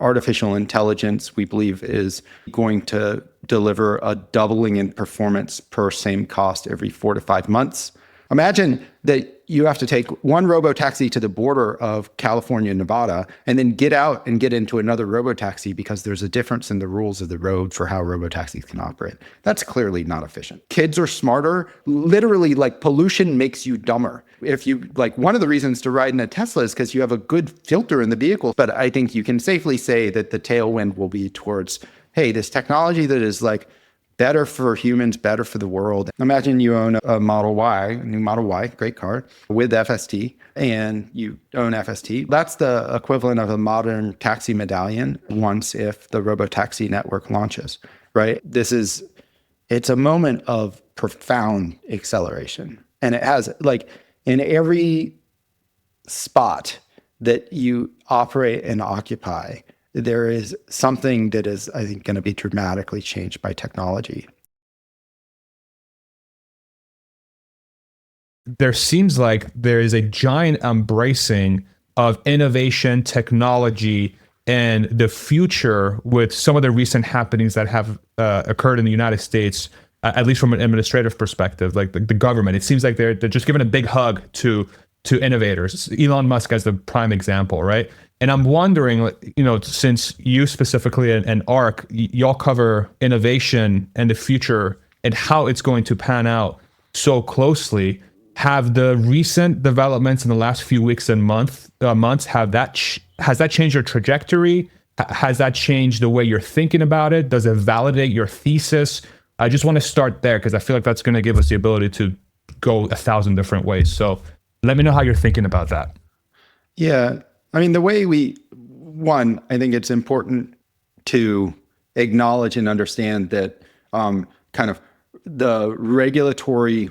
artificial intelligence, we believe, is going to deliver a doubling in performance per same cost every 4 to 5 months. Imagine that you have to take one Robo-Taxi to the border of California and Nevada and then get out and get into another Robo-Taxi because there's a difference in the rules of the road for how Robo-Taxis can operate. That's clearly not efficient. Kids are smarter. Literally, like, pollution makes you dumber. If you, like, one of the reasons to ride in a Tesla is because you have a good filter in the vehicle. But I think you can safely say that the tailwind will be towards, hey, this technology that is like better for humans, better for the world. Imagine you own a Model Y, a new Model Y, great car, with FST, and you own FST. That's the equivalent of a modern taxi medallion once if the Robo-Taxi network launches, right? It's a moment of profound acceleration. And it has, like, in every spot that you operate and occupy, there is something that is, I think, going to be dramatically changed by technology. There seems like there is a giant embracing of innovation, technology, and the future with some of the recent happenings that have occurred in the United States, at least from an administrative perspective, like the government. It seems like they're just giving a big hug to innovators. Elon Musk as the prime example, right? And I'm wondering, since you specifically and ARC, y'all cover innovation and the future and how it's going to pan out so closely, have the recent developments in the last few weeks and months, has that changed your trajectory? Has that changed the way you're thinking about it? Does it validate your thesis? I just want to start there because I feel like that's going to give us the ability to go 1,000 different ways. So let me know how you're thinking about that. Yeah. I mean, I think it's important to acknowledge and understand that kind of the regulatory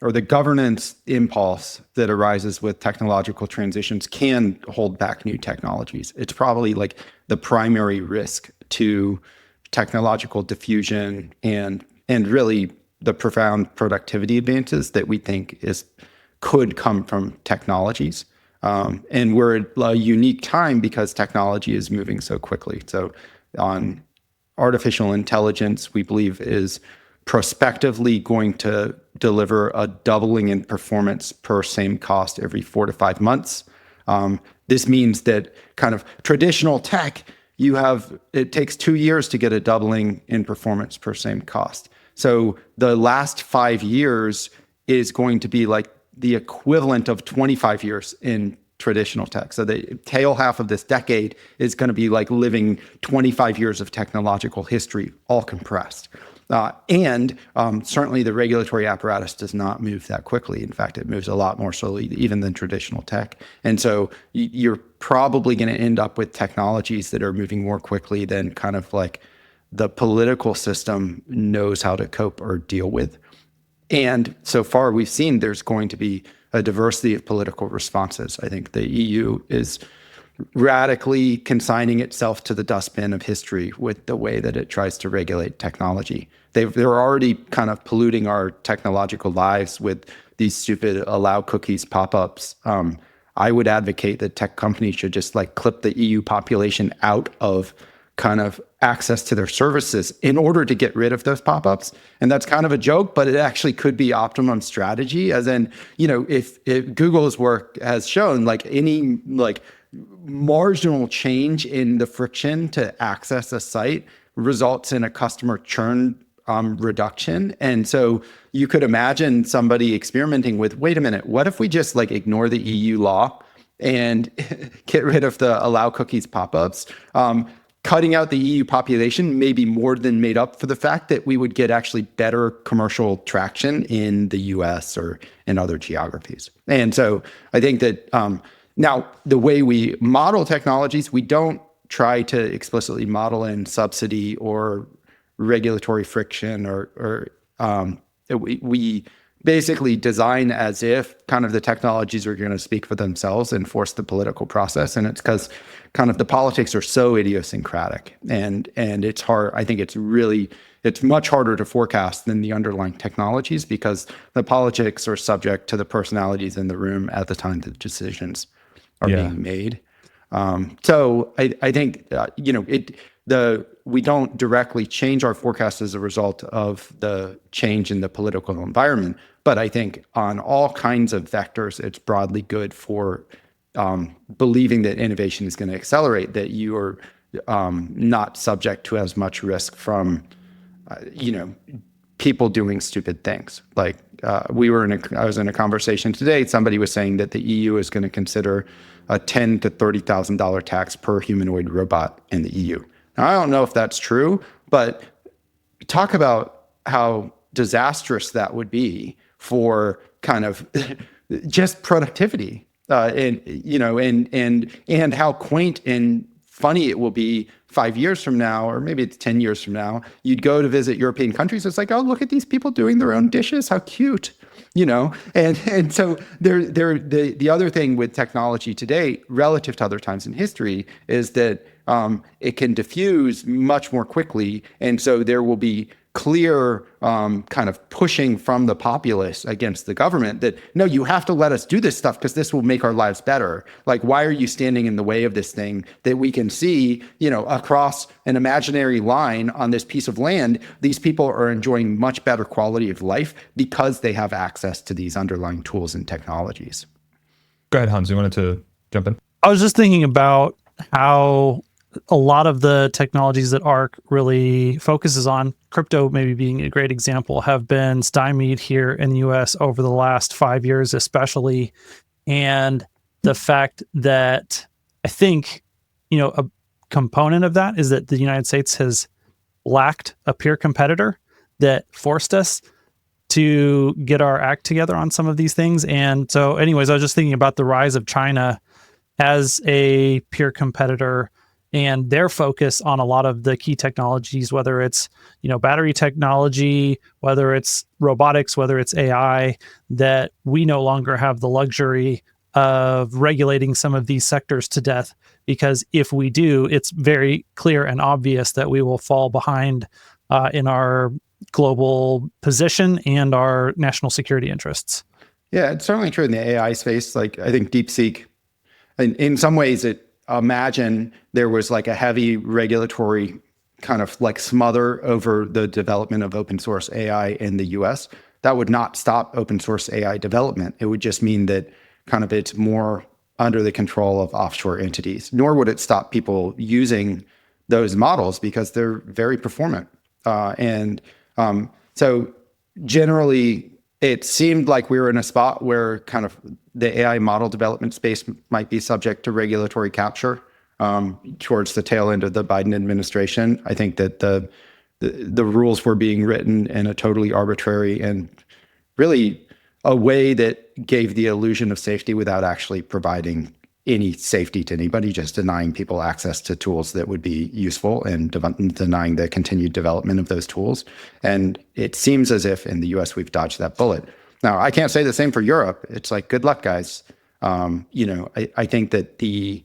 or the governance impulse that arises with technological transitions can hold back new technologies. It's probably like the primary risk to technological diffusion and really the profound productivity advances that we think could come from technologies. And we're at a unique time because technology is moving so quickly. So on artificial intelligence, we believe, is prospectively going to deliver a doubling in performance per same cost every 4 to 5 months. This means that kind of traditional tech, it takes 2 years to get a doubling in performance per same cost. So the last 5 years is going to be like the equivalent of 25 years in traditional tech. So the tail half of this decade is going to be like living 25 years of technological history, all compressed. And certainly the regulatory apparatus does not move that quickly. In fact, it moves a lot more slowly even than traditional tech. And so you're probably going to end up with technologies that are moving more quickly than kind of like the political system knows how to cope or deal with. And so far, we've seen there's going to be a diversity of political responses. I think the EU is radically consigning itself to the dustbin of history with the way that it tries to regulate technology. They're already kind of polluting our technological lives with these stupid allow cookies pop-ups. I would advocate that tech companies should just like clip the EU population out of kind of access to their services in order to get rid of those pop-ups. And that's kind of a joke, but it actually could be optimum strategy. As in, if Google's work has shown, like any like marginal change in the friction to access a site results in a customer churn reduction. And so you could imagine somebody experimenting with, wait a minute, what if we just like ignore the EU law and get rid of the allow cookies pop-ups? Cutting out the EU population may be more than made up for the fact that we would get actually better commercial traction in the US or in other geographies. And so I think that now the way we model technologies, we don't try to explicitly model in subsidy or regulatory friction we basically design as if kind of the technologies are going to speak for themselves and force the political process. And it's because kind of the politics are so idiosyncratic and it's hard. I think it's much harder to forecast than the underlying technologies because the politics are subject to the personalities in the room at the time the decisions are being made. So I think we don't directly change our forecast as a result of the change in the political environment, but I think on all kinds of vectors, it's broadly good for believing that innovation is going to accelerate, that you are not subject to as much risk from people doing stupid things. Like I was in a conversation today. Somebody was saying that the EU is going to consider a $10,000 to $30,000 tax per humanoid robot in the EU. Now, I don't know if that's true, but talk about how disastrous that would be for kind of just productivity, and how quaint and funny it will be 5 years from now, or maybe it's 10 years from now. You'd go to visit European countries. It's like, oh, look at these people doing their own dishes. How cute, And so the other thing with technology today, relative to other times in history, is that it can diffuse much more quickly, and so there will be clear kind of pushing from the populace against the government that, no, you have to let us do this stuff because this will make our lives better. Like, why are you standing in the way of this thing that we can see, across an imaginary line on this piece of land? These people are enjoying much better quality of life because they have access to these underlying tools and technologies. Go ahead, Hans. You wanted to jump in? I was just thinking about how a lot of the technologies that ARC really focuses on, crypto maybe being a great example, have been stymied here in the US over the last 5 years, especially. And the fact that I think, a component of that is that the United States has lacked a peer competitor that forced us to get our act together on some of these things. And so anyways, I was just thinking about the rise of China as a peer competitor and their focus on a lot of the key technologies, whether it's, battery technology, whether it's robotics, whether it's AI, that we no longer have the luxury of regulating some of these sectors to death. Because if we do, it's very clear and obvious that we will fall behind in our global position and our national security interests. Yeah, it's certainly true in the AI space. Like, I think DeepSeek, in some ways, imagine there was like a heavy regulatory kind of like smother over the development of open source AI in the US. That would not stop open source AI development. It would just mean that kind of it's more under the control of offshore entities, nor would it stop people using those models because they're very performant. So generally, it seemed like we were in a spot where kind of the AI model development space might be subject to regulatory capture towards the tail end of the Biden administration. I think that the rules were being written in a totally arbitrary and really a way that gave the illusion of safety without actually providing any safety to anybody, just denying people access to tools that would be useful and denying the continued development of those tools. And it seems as if in the US we've dodged that bullet. Now, I can't say the same for Europe. It's like, good luck, guys. I think that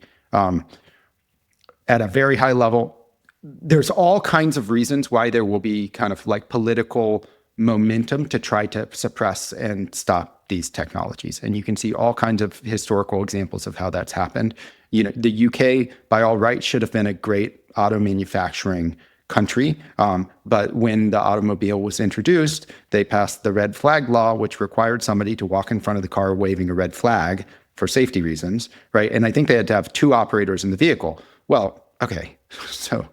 at a very high level, there's all kinds of reasons why there will be kind of like political momentum to try to suppress and stop these technologies. And you can see all kinds of historical examples of how that's happened. The UK, by all rights, should have been a great auto manufacturing country. But when the automobile was introduced, they passed the red flag law, which required somebody to walk in front of the car waving a red flag for safety reasons, right? And I think they had to have 2 operators in the vehicle. Well, okay, so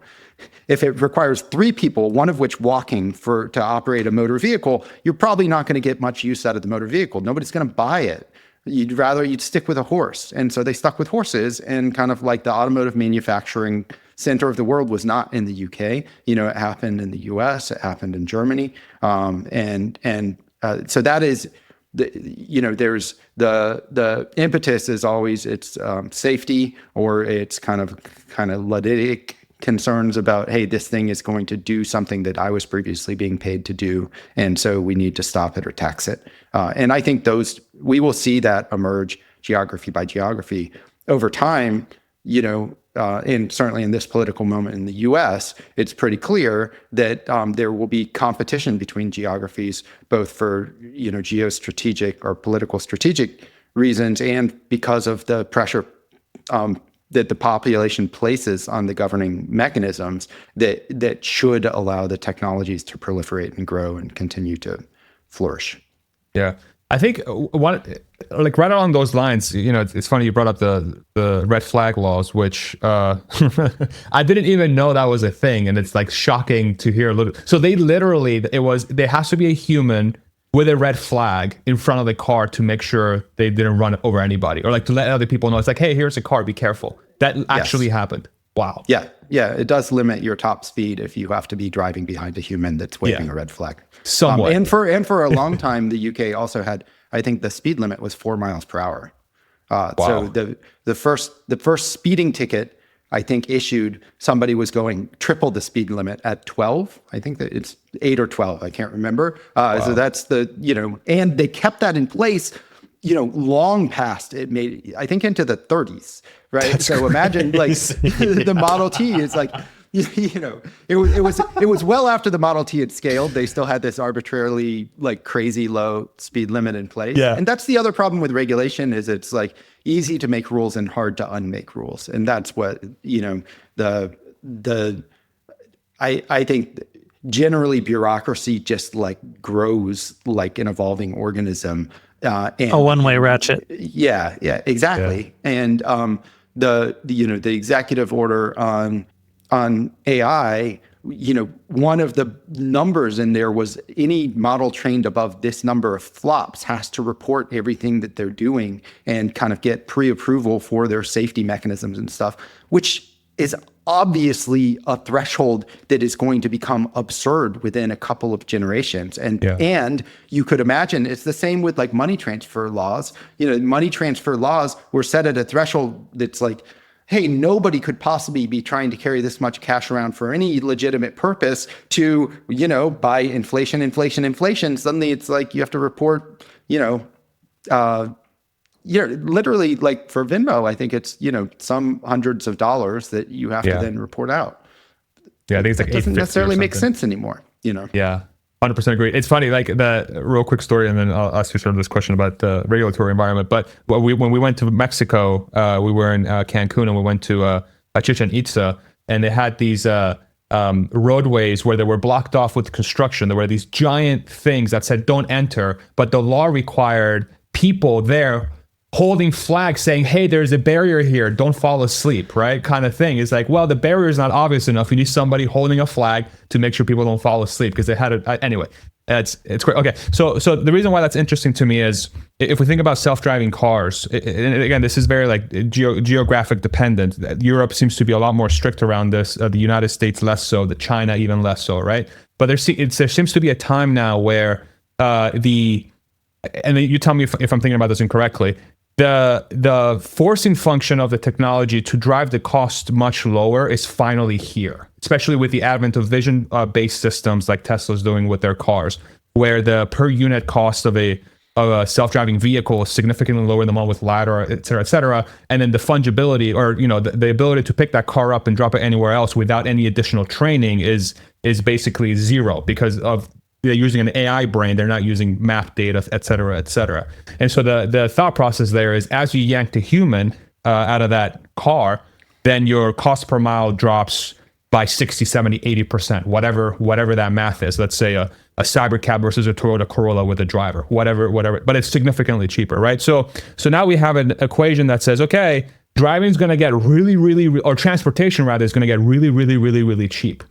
if it requires 3 people, one of which walking to operate a motor vehicle, you're probably not going to get much use out of the motor vehicle. Nobody's going to buy it. You'd stick with a horse. And so they stuck with horses, and kind of like the automotive manufacturing center of the world was not in the UK. It happened in the US, it happened in Germany. So that is, there's the impetus is always it's safety, or it's kind of ludic concerns about, hey, this thing is going to do something that I was previously being paid to do, and so we need to stop it or tax it. And I think we will see that emerge geography by geography over time. And certainly in this political moment in the U.S., it's pretty clear that there will be competition between geographies, both for geostrategic or political strategic reasons, and because of the pressure that the population places on the governing mechanisms that should allow the technologies to proliferate and grow and continue to flourish. Yeah. I think one, like right along those lines, it's funny you brought up the red flag laws, which I didn't even know that was a thing, and it's like shocking to hear a little. So they literally, there has to be a human with a red flag in front of the car to make sure they didn't run over anybody, or like to let other people know it's like, hey, here's a car, be careful. That actually happened. Wow. Yeah. It does limit your top speed if you have to be driving behind a human that's waving a red flag. Somewhat. And for a long time, the UK also had, I think the speed limit was 4 miles per hour. Wow. So the first speeding ticket, I think, issued, somebody was going triple the speed limit at 12. I think that it's 8 or 12. I can't remember. So that's and they kept that in place, long past it made, I think, into the 30s, right? That's so imagine crazy. Like the Model T is like, it was well after the Model T had scaled. They still had this arbitrarily like crazy low speed limit in place. Yeah. And that's the other problem with regulation is it's like easy to make rules and hard to unmake rules. And that's what, I think generally bureaucracy just like grows like an evolving organism. And a one-way ratchet. Yeah, exactly. Yeah. And the executive order on AI, one of the numbers in there was any model trained above this number of flops has to report everything that they're doing and kind of get pre-approval for their safety mechanisms and stuff, which is obviously a threshold that is going to become absurd within a couple of generations. And you could imagine it's the same with like money transfer laws. Money transfer laws were set at a threshold that's like, hey, nobody could possibly be trying to carry this much cash around for any legitimate purpose to, by inflation. Suddenly it's like you have to report, literally like for Venmo, I think it's, some hundreds of dollars that you have to then report out. Yeah, I think it's like it doesn't necessarily make sense anymore, Yeah. 100% agree. It's funny, like the real quick story, and then I'll ask you sort of this question about the regulatory environment. But when we went to Mexico, we were in Cancun, and we went to Chichen Itza, and they had these roadways where they were blocked off with construction. There were these giant things that said "Don't enter," but the law required people there holding flags saying, hey, there's a barrier here, don't fall asleep, right? Kind of thing. It's like, well, the barrier is not obvious enough. You need somebody holding a flag to make sure people don't fall asleep because they had it. Anyway, it's great. Okay, so the reason why that's interesting to me is if we think about self-driving cars, and again, this is very like geographic dependent. Europe seems to be a lot more strict around this. The United States less so, the China even less so, right? But there seems to be a time now where and you tell me if I'm thinking about this incorrectly, the forcing function of the technology to drive the cost much lower is finally here, especially with the advent of vision-based systems like Tesla's doing with their cars, where the per unit cost of a self-driving vehicle is significantly lower than one with LiDAR, et cetera, and then the fungibility or the ability to pick that car up and drop it anywhere else without any additional training is basically zero because of they're using an AI brain, they're not using map data, et cetera, et cetera. And so the thought process there is as you yank the human out of that car, then your cost per mile drops by 60, 70, 80%, whatever that math is. Let's say a Cybercab versus a Toyota Corolla with a driver, whatever, but it's significantly cheaper, right? So now we have an equation that says, okay, driving is going to get or transportation rather is going to get really cheap.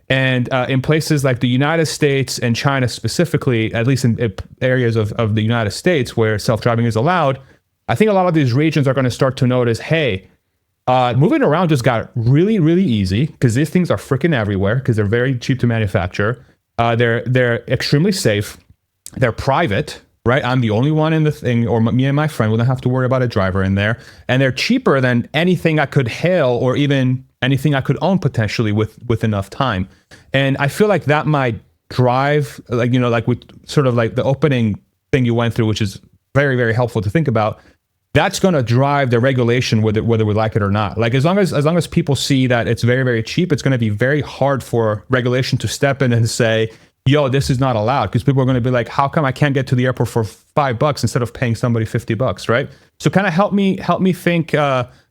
And in places like the United States and China specifically, at least in areas of the United States where self-driving is allowed, I think a lot of these regions are going to start to notice, hey, moving around just got really easy because these things are freaking everywhere because they're very cheap to manufacture. They're extremely safe. They're private, right? I'm the only one in the thing, or me and my friend, we don't have to worry about a driver in there. And they're cheaper than anything I could hail or even anything I could own potentially with enough time. And I feel like that might drive, like with sort of like the opening thing you went through, which is very helpful to think about. That's going to drive the regulation whether we like it or not. Like as long as people see that it's very cheap, it's going to be very hard for regulation to step in and say, yo, this is not allowed, because people are going to be like, how come I can't get to the airport for $5 instead of paying somebody $50, right? So kind of help me think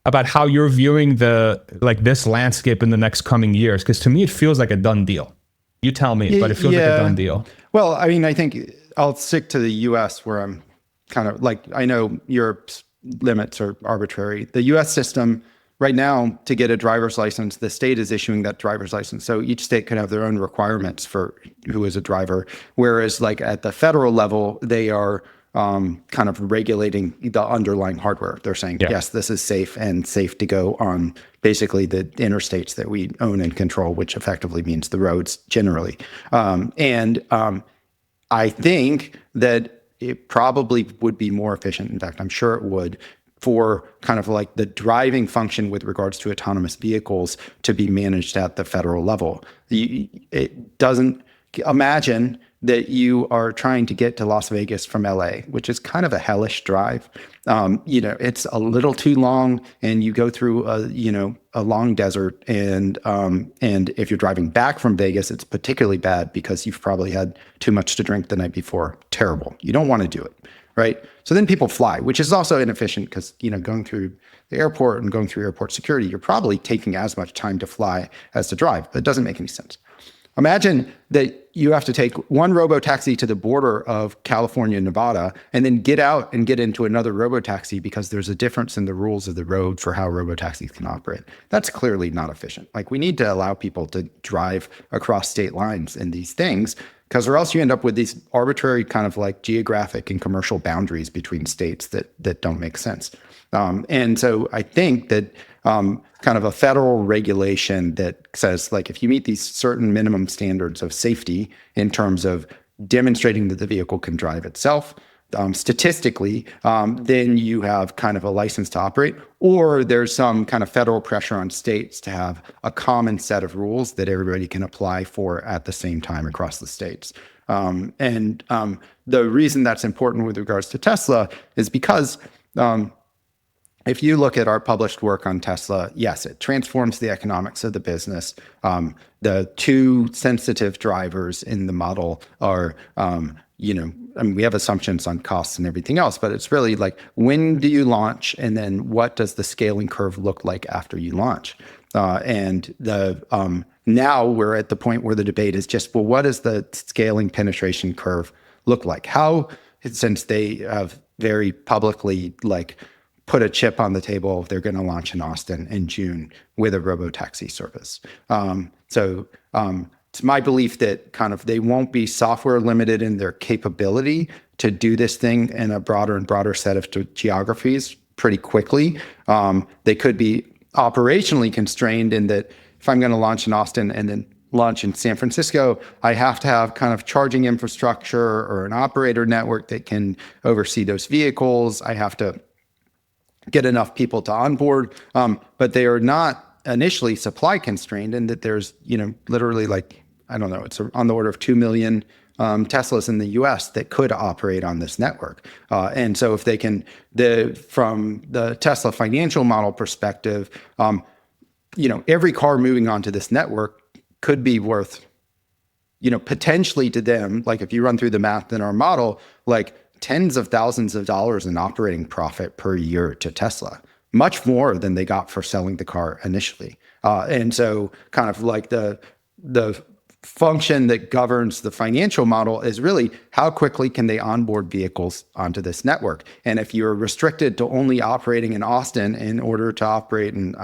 about how you're viewing this landscape in the next coming years? Because to me, it feels like a done deal. You tell me, but it feels like a done deal. Well, I mean, I think I'll stick to the US where I'm kind of like, I know Europe's limits are arbitrary. The US system right now, to get a driver's license, the state is issuing that driver's license. So each state can have their own requirements for who is a driver. Whereas like at the federal level, they are kind of regulating the underlying hardware. They're saying, yes, this is safe and safe to go on basically the interstates that we own and control, which effectively means the roads generally. I think that it probably would be more efficient. In fact, I'm sure it would, for kind of like the driving function with regards to autonomous vehicles to be managed at the federal level. It doesn't imagine that you are trying to get to Las Vegas from LA, which is kind of a hellish drive. It's a little too long, and you go through a long desert. And if you're driving back from Vegas, it's particularly bad because you've probably had too much to drink the night before. Terrible. You don't want to do it, right? So then people fly, which is also inefficient because going through the airport and going through airport security, you're probably taking as much time to fly as to drive. But it doesn't make any sense. Imagine that you have to take one Robo-Taxi to the border of California and Nevada and then get out and get into another Robo-Taxi because there's a difference in the rules of the road for how Robo-Taxis can operate. That's clearly not efficient. Like, we need to allow people to drive across state lines in these things, because or else you end up with these arbitrary kind of like geographic and commercial boundaries between states that don't make sense. And so I think that kind of a federal regulation that says, like, if you meet these certain minimum standards of safety in terms of demonstrating that the vehicle can drive itself, statistically, then you have kind of a license to operate, or there's some kind of federal pressure on states to have a common set of rules that everybody can apply for at the same time across the states. The reason that's important with regards to Tesla is because if you look at our published work on Tesla, yes, it transforms the economics of the business. The two sensitive drivers in the model are, we have assumptions on costs and everything else, but it's really like, when do you launch? And then what does the scaling curve look like after you launch? Now we're at the point where the debate is just, well, what does the scaling penetration curve look like? How, since they have very publicly put a chip on the table, they're going to launch in Austin in June with a Robo-Taxi service. It's my belief that kind of they won't be software limited in their capability to do this thing in a broader and broader set of geographies pretty quickly. They could be operationally constrained in that if I'm going to launch in Austin and then launch in San Francisco, I have to have kind of charging infrastructure or an operator network that can oversee those vehicles. I have to get enough people to onboard, but they are not initially supply constrained, and that there's, literally it's on the order of 2 million Teslas in the US that could operate on this network. And so if they can, from the Tesla financial model perspective, every car moving onto this network could be worth, potentially to them, like if you run through the math in our model, tens of thousands of dollars in operating profit per year to Tesla, much more than they got for selling the car initially. And so kind of like the function that governs the financial model is really how quickly can they onboard vehicles onto this network. And if you're restricted to only operating in Austin in order to operate in,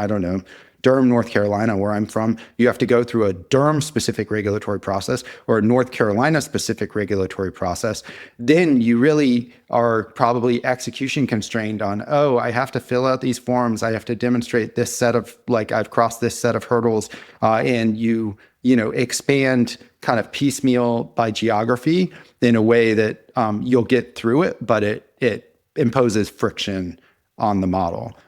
Durham, North Carolina, where I'm from, you have to go through a Durham-specific regulatory process or a North Carolina-specific regulatory process. Then you really are probably execution constrained on, I have to fill out these forms. I have to demonstrate this set of, I've crossed this set of hurdles. And you expand kind of piecemeal by geography in a way that you'll get through it, but it imposes friction on the model.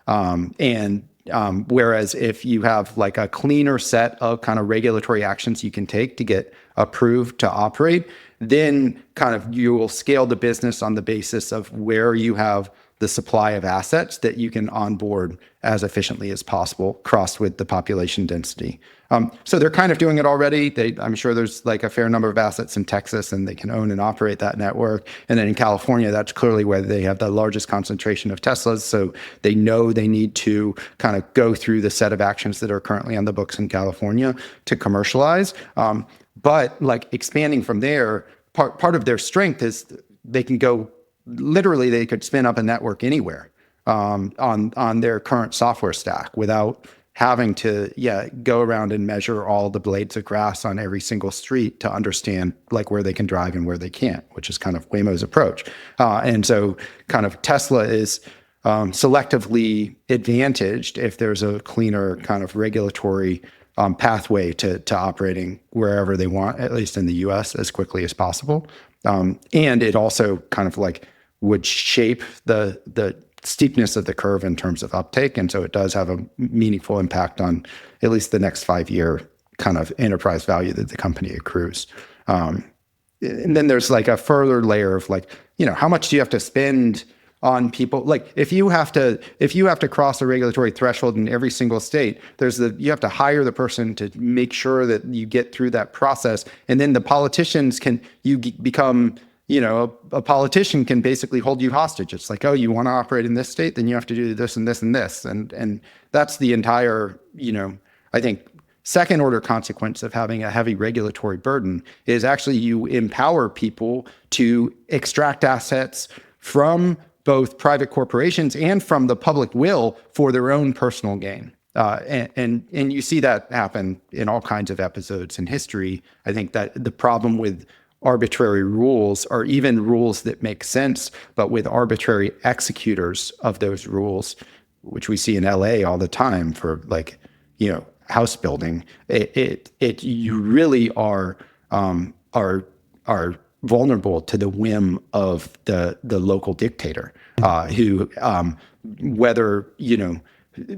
Whereas if you have a cleaner set of kind of regulatory actions you can take to get approved to operate, then kind of you will scale the business on the basis of where you have the supply of assets that you can onboard as efficiently as possible, crossed with the population density. So they're kind of doing it already. I'm sure there's like a fair number of assets in Texas, and they can own and operate that network. And then in California, that's clearly where they have the largest concentration of Teslas. So they know they need to kind of go through the set of actions that are currently on the books in California to commercialize. But like expanding from there, part of their strength is they can go, literally they could spin up a network anywhere on their current software stack without having to go around and measure all the blades of grass on every single street to understand like where they can drive and where they can't, which is kind of Waymo's approach. And so kind of Tesla is selectively advantaged if there's a cleaner kind of regulatory pathway to operating wherever they want, at least in the US, as quickly as possible. And it also kind of like would shape the steepness of the curve in terms of uptake. And so it does have a meaningful impact on at least the next 5-year kind of enterprise value that the company accrues. And then there's like a further layer of like, how much do you have to spend on people? Like if you have to cross a regulatory threshold in every single state, you have to hire the person to make sure that you get through that process. And then the politicians become, a politician can basically hold you hostage. It's like, oh, you want to operate in this state, then you have to do this and this and this. And that's the entire, I think, second order consequence of having a heavy regulatory burden is actually you empower people to extract assets from both private corporations and from the public will for their own personal gain. And you see that happen in all kinds of episodes in history. I think that the problem with arbitrary rules, or even rules that make sense, but with arbitrary executors of those rules, which we see in LA all the time for like, house building, you really are vulnerable to the whim of the local dictator, who, whether,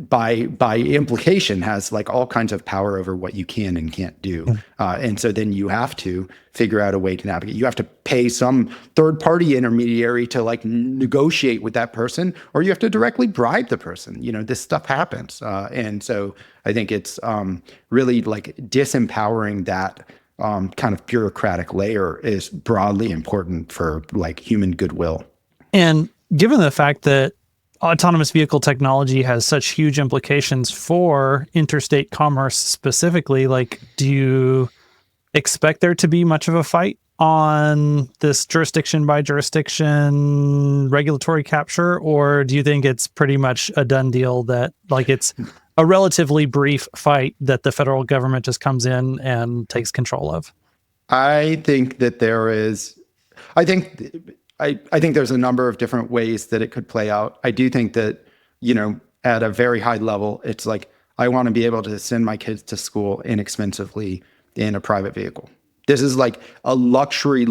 by implication has like all kinds of power over what you can and can't do. And so then you have to figure out a way to navigate. You have to pay some third party intermediary to like negotiate with that person, or you have to directly bribe the person. This stuff happens. And so I think it's really like disempowering that kind of bureaucratic layer is broadly important for like human goodwill. And given the fact that autonomous vehicle technology has such huge implications for interstate commerce specifically, like, do you expect there to be much of a fight on this jurisdiction by jurisdiction regulatory capture? Or do you think it's pretty much a done deal that like it's a relatively brief fight that the federal government just comes in and takes control of? I think that I think there's a number of different ways that it could play out. I do think that, at a very high level, it's like, I want to be able to send my kids to school inexpensively in a private vehicle. This is like a luxury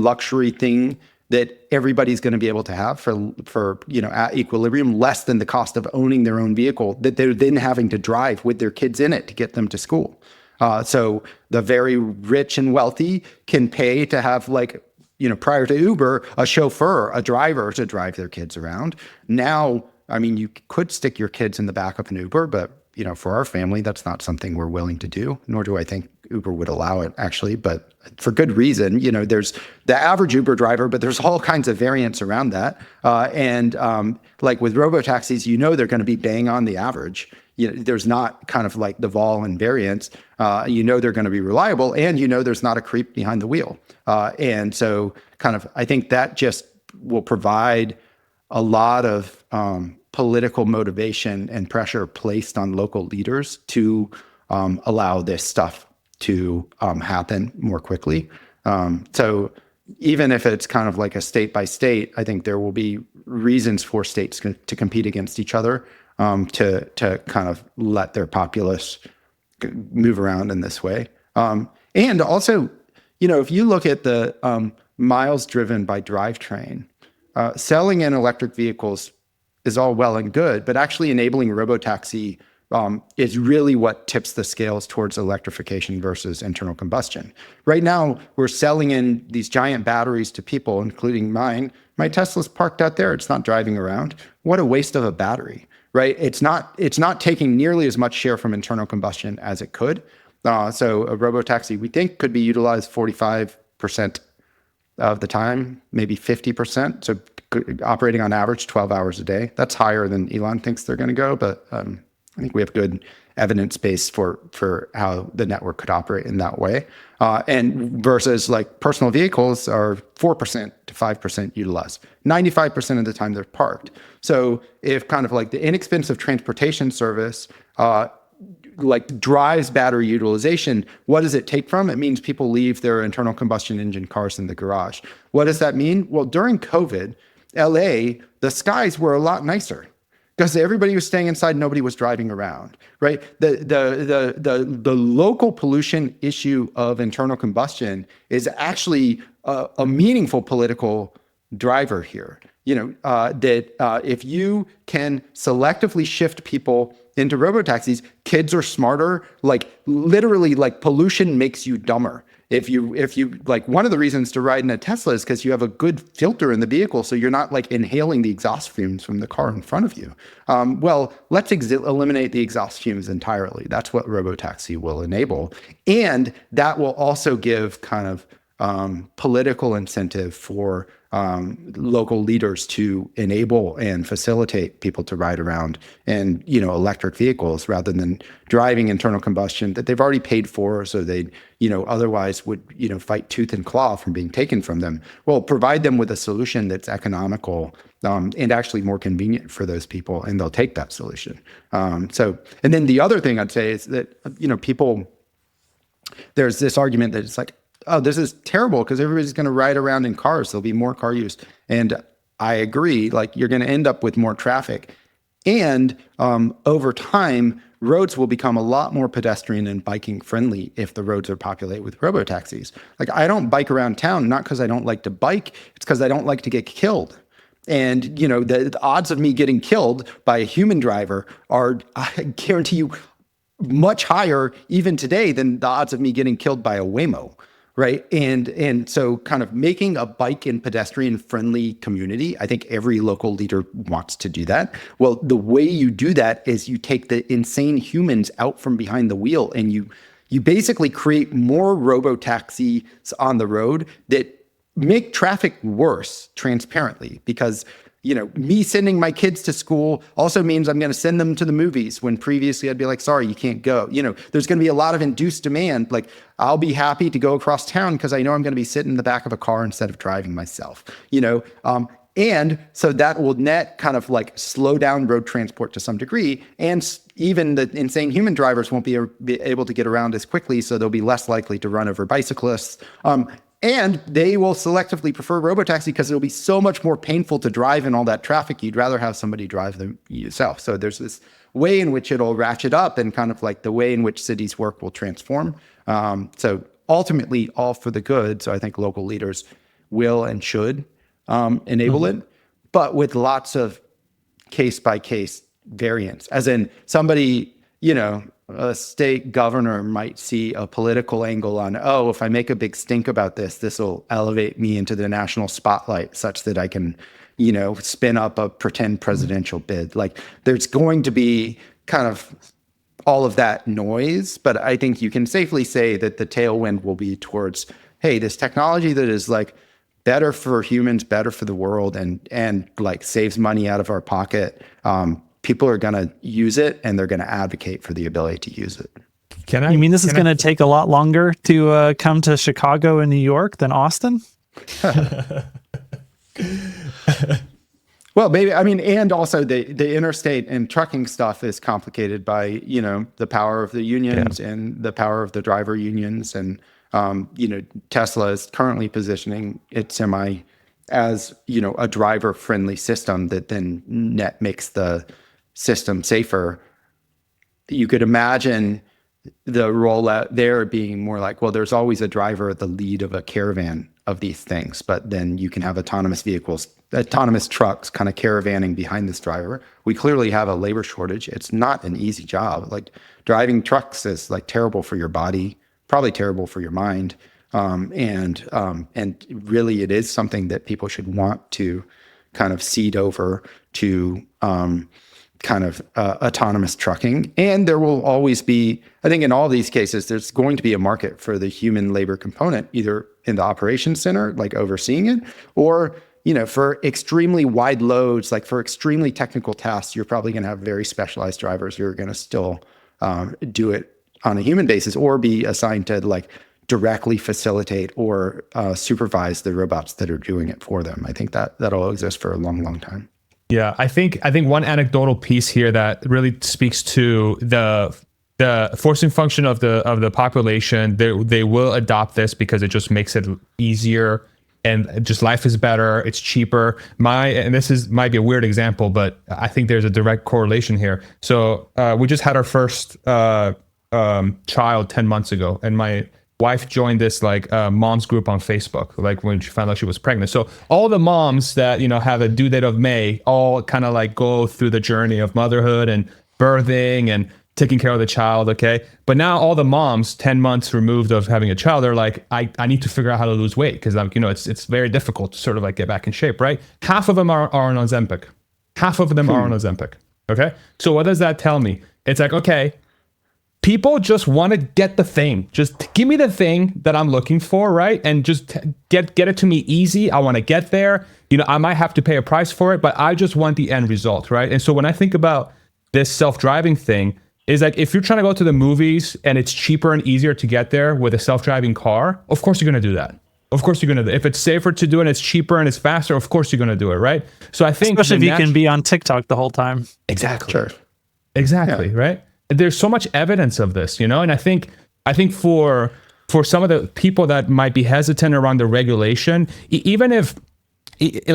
thing that everybody's going to be able to have for at equilibrium, less than the cost of owning their own vehicle that they're then having to drive with their kids in it to get them to school. So the very rich and wealthy can pay to have like, prior to Uber, a chauffeur, a driver to drive their kids around. Now, I mean, you could stick your kids in the back of an Uber, but, for our family, that's not something we're willing to do, nor do I think Uber would allow it, actually, but for good reason. There's the average Uber driver, but there's all kinds of variants around that. And like with Robo-Taxis, they're going to be bang on the average. There's not kind of like the vol and variance. They're going to be reliable, and there's not a creep behind the wheel. And so kind of, I think that just will provide a lot of political motivation and pressure placed on local leaders to allow this stuff to happen more quickly. So even if it's kind of like a state by state, I think there will be reasons for states to compete against each other, to kind of let their populace move around in this way. And also, if you look at the miles driven by drivetrain, selling in electric vehicles is all well and good, but actually enabling Robo-Taxi is really what tips the scales towards electrification versus internal combustion. Right now, we're selling in these giant batteries to people, including mine. My Tesla's parked out there. It's not driving around. What a waste of a battery, right? It's not taking nearly as much share from internal combustion as it could. So a Robo-Taxi, we think, could be utilized 45% of the time, maybe 50%. So operating on average 12 hours a day. That's higher than Elon thinks they're going to go, but I think we have good evidence base for how the network could operate in that way. And versus like personal vehicles are 4% to 5% utilized. 95% of the time they're parked. So if kind of like the inexpensive transportation service like drives battery utilization, what does it take from? It means people leave their internal combustion engine cars in the garage. What does that mean? Well, during COVID, LA, the skies were a lot nicer because everybody was staying inside, nobody was driving around, right? The local pollution issue of internal combustion is actually a meaningful political driver here. If you can selectively shift people into robo-taxis, kids are smarter. Like literally, like pollution makes you dumber. If you like, one of the reasons to ride in a Tesla is because you have a good filter in the vehicle, so you're not like inhaling the exhaust fumes from the car in front of you. Well, let's eliminate the exhaust fumes entirely. That's what Robo-Taxi will enable, and that will also give kind of political incentive for local leaders to enable and facilitate people to ride around in electric vehicles rather than driving internal combustion that they've already paid for, so they otherwise would fight tooth and claw from being taken from them. Well, provide them with a solution that's economical and actually more convenient for those people, and they'll take that solution. And then the other thing I'd say is that people, there's this argument that it's like, oh, this is terrible because everybody's going to ride around in cars. There'll be more car use. And I agree, like you're going to end up with more traffic. And over time, roads will become a lot more pedestrian and biking friendly if the roads are populated with robo-taxis. Like I don't bike around town, not because I don't like to bike, it's because I don't like to get killed. And the odds of me getting killed by a human driver are, I guarantee you, much higher even today than the odds of me getting killed by a Waymo. Right. And so kind of making a bike and pedestrian friendly community, I think every local leader wants to do that. Well, the way you do that is you take the insane humans out from behind the wheel and you basically create more robo-taxis on the road that make traffic worse transparently, because me sending my kids to school also means I'm going to send them to the movies when previously I'd be like, sorry, you can't go. There's going to be a lot of induced demand. Like I'll be happy to go across town because I know I'm going to be sitting in the back of a car instead of driving myself, and so that will net kind of like slow down road transport to some degree. And even the insane human drivers won't be able to get around as quickly. So they'll be less likely to run over bicyclists. And they will selectively prefer robo-taxi because it'll be so much more painful to drive in all that traffic. You'd rather have somebody drive them yourself. So there's this way in which it'll ratchet up, and kind of like the way in which cities work will transform. So ultimately, all for the good. So I think local leaders will and should enable it, but with lots of case-by-case variance. As in somebody, a state governor might see a political angle on, if I make a big stink about this, this will elevate me into the national spotlight such that I can, spin up a pretend presidential bid. Like there's going to be kind of all of that noise, but I think you can safely say that the tailwind will be towards, hey, this technology that is like better for humans, better for the world, and like saves money out of our pocket. People are going to use it, and they're going to advocate for the ability to use it. You mean this is going to take a lot longer to come to Chicago and New York than Austin? Well, maybe, and also the interstate and trucking stuff is complicated by, the power of the unions and the power of the driver unions. And, Tesla is currently positioning its semi as, a driver-friendly system that then net makes the system safer. You could imagine the rollout there being more like, well, there's always a driver at the lead of a caravan of these things, but then you can have autonomous vehicles, autonomous trucks kind of caravanning behind this driver. We clearly have a labor shortage. It's not an easy job. Like driving trucks is like terrible for your body, probably terrible for your mind. And really it is something that people should want to kind of cede over to autonomous trucking. And there will always be, I think in all these cases, there's going to be a market for the human labor component, either in the operations center, like overseeing it, or, for extremely wide loads, like for extremely technical tasks, you're probably going to have very specialized drivers who are going to still do it on a human basis or be assigned to like directly facilitate or supervise the robots that are doing it for them. I think that'll exist for a long, long time. Yeah, I think one anecdotal piece here that really speaks to the forcing function of the population. They will adopt this because it just makes it easier and just life is better. It's cheaper. And this might be a weird example, but I think there's a direct correlation here. So we just had our first child 10 months ago, and my wife joined this mom's group on Facebook, like when she found out she was pregnant. So all the moms that, have a due date of May, all kind of go through the journey of motherhood and birthing and taking care of the child. Okay. But now all the moms 10 months removed of having a child, they're like, I need to figure out how to lose weight. Cause it's very difficult to sort of get back in shape, right? Half of them are on Ozempic. Half of them are on Ozempic. Okay. So what does that tell me? It's like, okay, people just want to get the thing. Just give me the thing that I'm looking for, right? And just get it to me easy. I want to get there. I might have to pay a price for it, but I just want the end result, right? And so when I think about this self-driving thing, is like if you're trying to go to the movies and it's cheaper and easier to get there with a self-driving car, of course you're going to do that. Of course you're going to. If it's safer to do it and it's cheaper and it's faster, of course you're going to do it, right? So I think especially if you can be on TikTok the whole time. Exactly. Sure. Exactly, yeah. Right? There's so much evidence of this, and I think for some of the people that might be hesitant around the regulation, even I think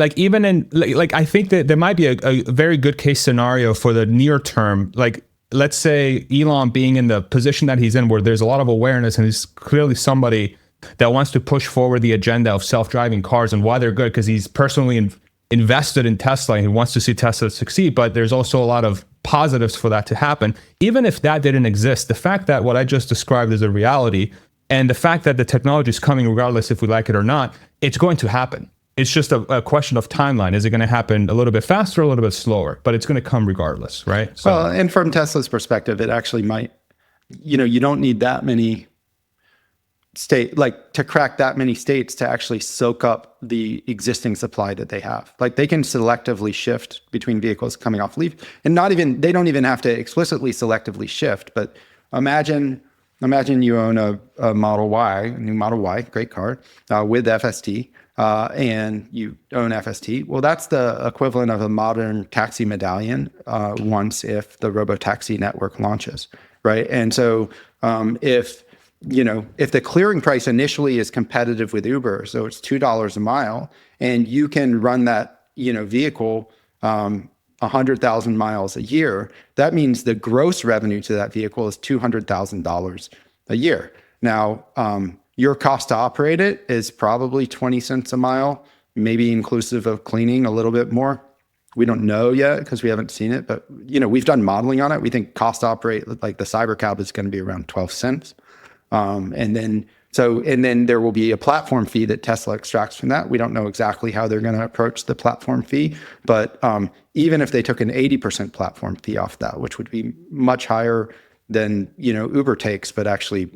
that there might be a very good case scenario for the near term. Like, let's say Elon being in the position that he's in, where there's a lot of awareness and he's clearly somebody that wants to push forward the agenda of self-driving cars and why they're good, because he's personally invested in Tesla and he wants to see Tesla succeed. But there's also a lot of positives for that to happen. Even if that didn't exist, the fact that what I just described is a reality, and the fact that the technology is coming regardless if we like it or not, it's going to happen. It's just a question of timeline. Is it going to happen a little bit faster or a little bit slower? But it's going to come regardless, right? So, well, and from Tesla's perspective, it actually might, you don't need that many to crack that many states to actually soak up the existing supply that they have. Like they can selectively shift between vehicles coming off leave, and they don't even have to explicitly selectively shift. But imagine you own a Model Y, a new Model Y, great car, with FST, and you own FST. Well, that's the equivalent of a modern taxi medallion once if the Robo-Taxi network launches, right? And so if the clearing price initially is competitive with Uber, so it's $2 a mile, and you can run that, vehicle 100,000 miles a year, that means the gross revenue to that vehicle is $200,000 a year. Now, your cost to operate it is probably 20 cents a mile, maybe inclusive of cleaning a little bit more. We don't know yet because we haven't seen it, but we've done modeling on it. We think cost to operate, like the Cybercab, is going to be around 12 cents. And then there will be a platform fee that Tesla extracts from that. We don't know exactly how they're going to approach the platform fee, but even if they took an 80% platform fee off that, which would be much higher than Uber takes, but actually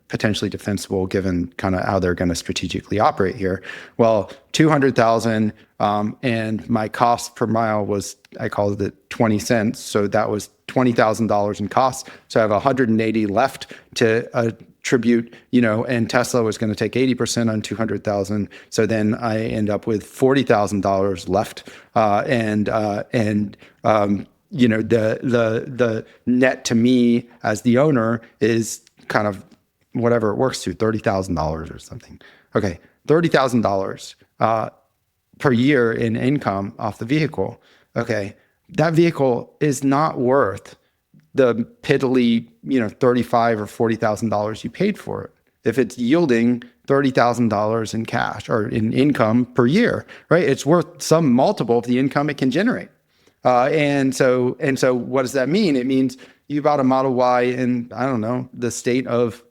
potentially defensible given kind of how they're going to strategically operate here. Well, 200,000, and my cost per mile was, I called it 20 cents, so that was $20,000 in costs. So I have 180 left to attribute, and Tesla was going to take 80% on 200,000. So then I end up with $40,000 left, the net to me as the owner is kind of whatever it works to, $30,000 or something. Okay, $30,000 per year in income off the vehicle. Okay, that vehicle is not worth the piddly, $35,000 or $40,000 you paid for it. if it's yielding $30,000 in cash or in income per year, right? It's worth some multiple of the income it can generate. And so what does that mean? It means you bought a Model Y in, I don't know, the state of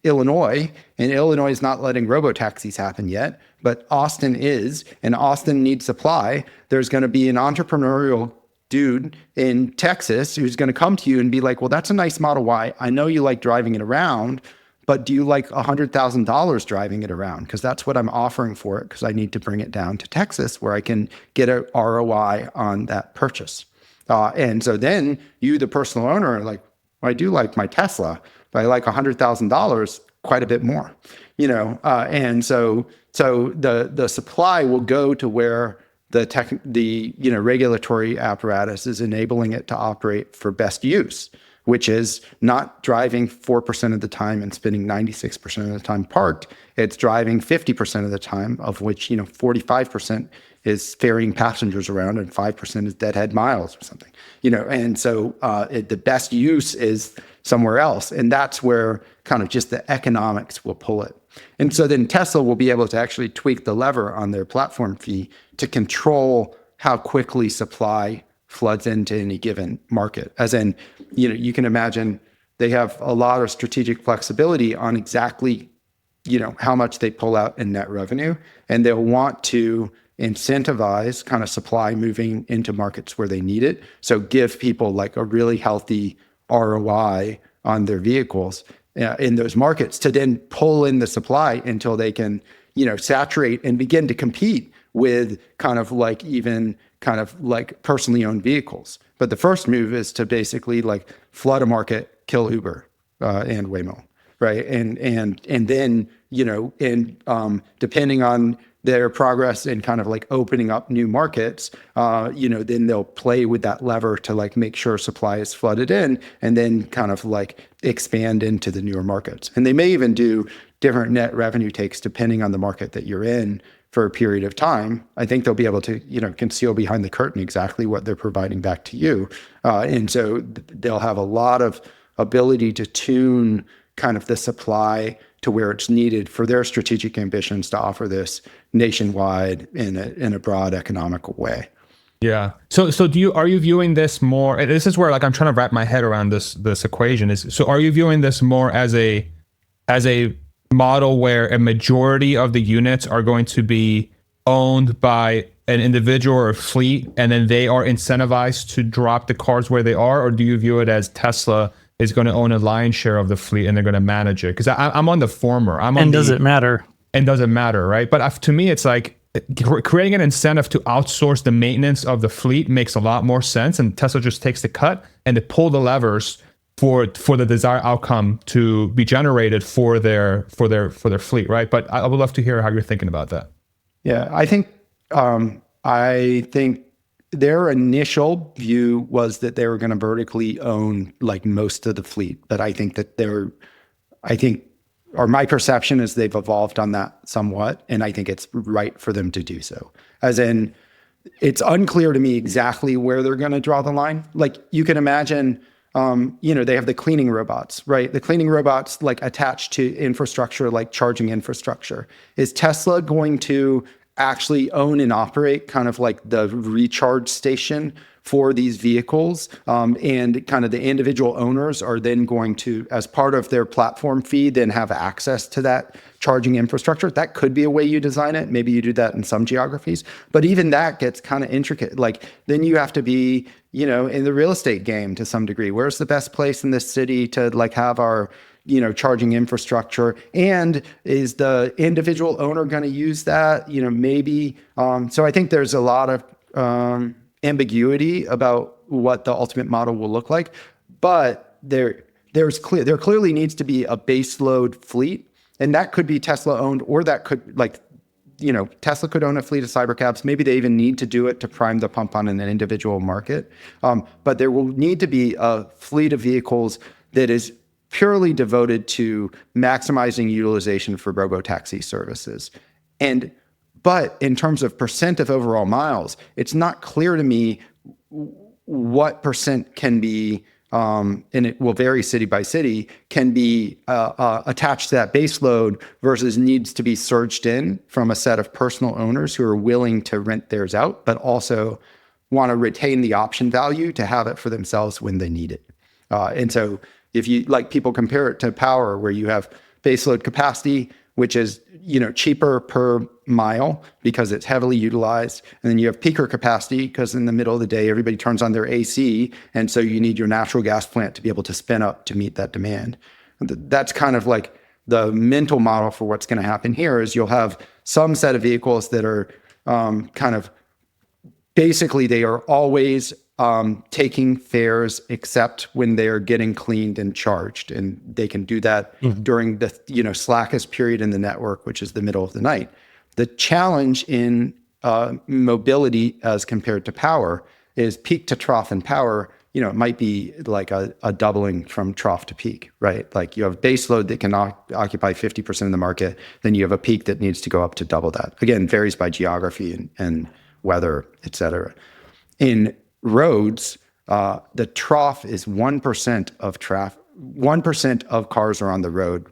Illinois, and Illinois is not letting robo-taxis happen yet, but Austin is, and Austin needs supply. There's going to be an entrepreneurial dude in Texas who's going to come to you and be like, well, that's a nice Model Y. I know you like driving it around, but do you like $100,000 driving it around? Because that's what I'm offering for it, because I need to bring it down to Texas where I can get a ROI on that purchase. And so then you, the personal owner, are like, well, I do like my Tesla, but I like $100,000 quite a bit more, and so the supply will go to where the regulatory apparatus is enabling it to operate for best use, which is not driving 4% of the time and spending 96% of the time parked. It's driving 50% of the time, of which 45% is ferrying passengers around and 5% is deadhead miles or something. And so the best use is somewhere else, and that's where kind of just the economics will pull it. And so then Tesla will be able to actually tweak the lever on their platform fee to control how quickly supply floods into any given market. As in, you can imagine they have a lot of strategic flexibility on exactly, how much they pull out in net revenue, and they'll want to incentivize kind of supply moving into markets where they need it. So give people like a really healthy ROI on their vehicles in those markets to then pull in the supply until they can, saturate and begin to compete with kind of like personally owned vehicles. But the first move is to basically like flood a market, kill Uber and Waymo, right? And then, depending on their progress in kind of like opening up new markets, then they'll play with that lever to like make sure supply is flooded in, and then kind of like expand into the newer markets. And they may even do different net revenue takes depending on the market that you're in for a period of time. I think they'll be able to, conceal behind the curtain exactly what they're providing back to you. And so they'll have a lot of ability to tune kind of the supply to where it's needed for their strategic ambitions to offer this nationwide in a broad economical way. Yeah. So are you viewing this more, and this is where like I'm trying to wrap my head around this equation, so are you viewing this more as a model where a majority of the units are going to be owned by an individual or a fleet, and then they are incentivized to drop the cars where they are? Or do you view it as Tesla is going to own a lion's share of the fleet and they're going to manage it? Because I'm on the former. Does it matter? And does it matter, right? But to me, it's like creating an incentive to outsource the maintenance of the fleet makes a lot more sense, and Tesla just takes the cut and they pull the levers for the desired outcome to be generated for their fleet, right? But I would love to hear how you're thinking about that. Yeah, I think their initial view was that they were going to vertically own like most of the fleet, but I think my perception is they've evolved on that somewhat, and I think it's right for them to do so. As in, it's unclear to me exactly where they're going to draw the line. Like you can imagine, they have the cleaning robots, right? The cleaning robots like attached to infrastructure, like charging infrastructure. Is Tesla going to actually own and operate kind of like the recharge station for these vehicles, and kind of the individual owners are then going to, as part of their platform fee, then have access to that charging infrastructure? That could be a way you design it. Maybe you do that in some geographies, but even that gets kind of intricate. Like then you have to be, in the real estate game to some degree. Where's the best place in this city to like have our charging infrastructure, and is the individual owner going to use that? Maybe. So I think there's a lot of ambiguity about what the ultimate model will look like, but there clearly needs to be a base load fleet, and that could be Tesla owned, or that could Tesla could own a fleet of cybercabs. Maybe they even need to do it to prime the pump on an individual market. But there will need to be a fleet of vehicles that is purely devoted to maximizing utilization for Robo-Taxi services. But in terms of percent of overall miles, it's not clear to me what percent can be and it will vary city by city, can be attached to that base load versus needs to be surged in from a set of personal owners who are willing to rent theirs out, but also want to retain the option value to have it for themselves when they need it. And so if you like, people compare it to power, where you have baseload capacity, which is, cheaper per mile because it's heavily utilized. And then you have peaker capacity because in the middle of the day, everybody turns on their AC. And so you need your natural gas plant to be able to spin up to meet that demand. That's kind of like the mental model for what's going to happen here is you'll have some set of vehicles that are kind of basically they are always taking fares except when they're getting cleaned and charged. And they can do that during the slackest period in the network, which is the middle of the night. The challenge in mobility as compared to power is peak to trough in power. It might be like a doubling from trough to peak, right? Like you have base load that can occupy 50% of the market. Then you have a peak that needs to go up to double that. Again, varies by geography and weather, et cetera. In roads, the trough is 1% of 1% of cars are on the road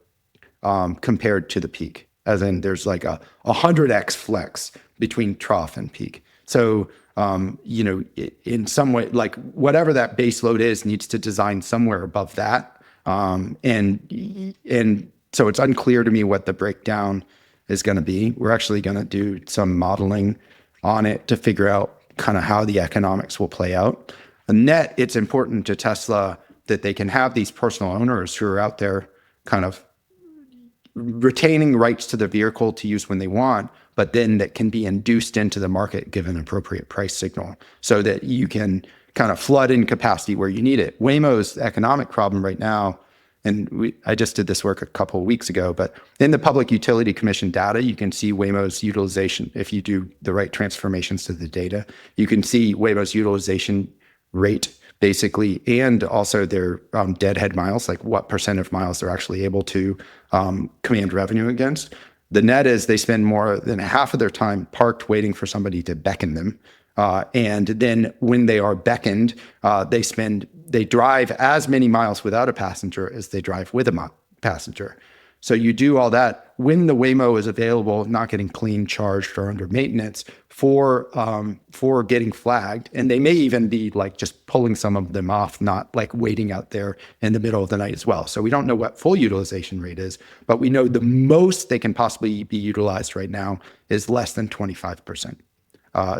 compared to the peak. As in, there's like a 100x flex between trough and peak. So, in some way, like whatever that base load is, needs to design somewhere above that. And so it's unclear to me what the breakdown is going to be. We're actually going to do some modeling on it to figure out kind of how the economics will play out. A net, it's important to Tesla that they can have these personal owners who are out there kind of retaining rights to the vehicle to use when they want, but then that can be induced into the market given an appropriate price signal so that you can kind of flood in capacity where you need it. Waymo's economic problem right now, and I just did this work a couple of weeks ago, but in the Public Utility Commission data, you can see Waymo's utilization. If you do the right transformations to the data, you can see Waymo's utilization rate basically, and also their deadhead miles, like what percent of miles they're actually able to command revenue against. The net is they spend more than half of their time parked waiting for somebody to beckon them. And then when they are beckoned, they drive as many miles without a passenger as they drive with a passenger. So you do all that when the Waymo is available, not getting clean, charged, or under maintenance for getting flagged. And they may even be like just pulling some of them off, not like waiting out there in the middle of the night as well. So we don't know what full utilization rate is, but we know the most they can possibly be utilized right now is less than 25%.